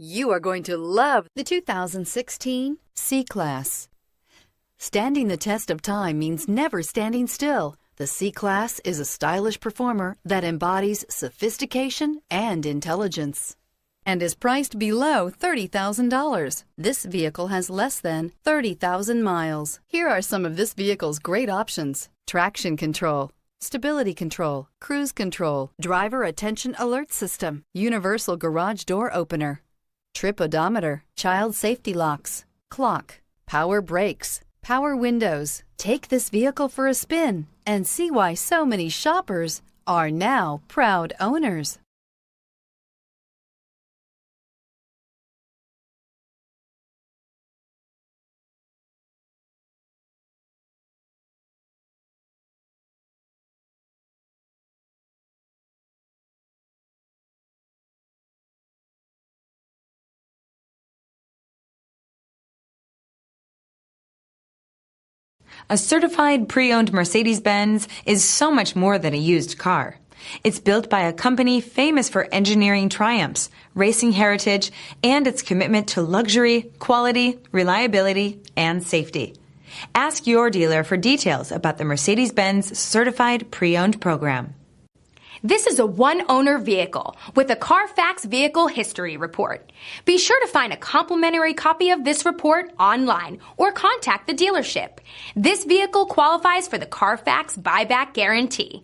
You are going to love the 2016 C-Class. Standing the test of time means never standing still. The C-Class is a stylish performer that embodies sophistication and intelligence and is priced below $30,000. This vehicle has less than 30,000 miles. Here are some of this vehicle's great options: traction control, stability control, cruise control, driver attention alert system, universal garage door opener, trip odometer, child safety locks, clock, power brakes, power windows. Take this vehicle for a spin and see why so many shoppers are now proud owners. A certified pre-owned Mercedes-Benz is so much more than a used car. It's built by a company famous for engineering triumphs, racing heritage, and its commitment to luxury, quality, reliability, and safety. Ask your dealer for details about the Mercedes-Benz Certified Pre-Owned program. This is a one-owner vehicle with a Carfax Vehicle History Report. Be sure to find a complimentary copy of this report online or contact the dealership. This vehicle qualifies for the Carfax Buyback Guarantee.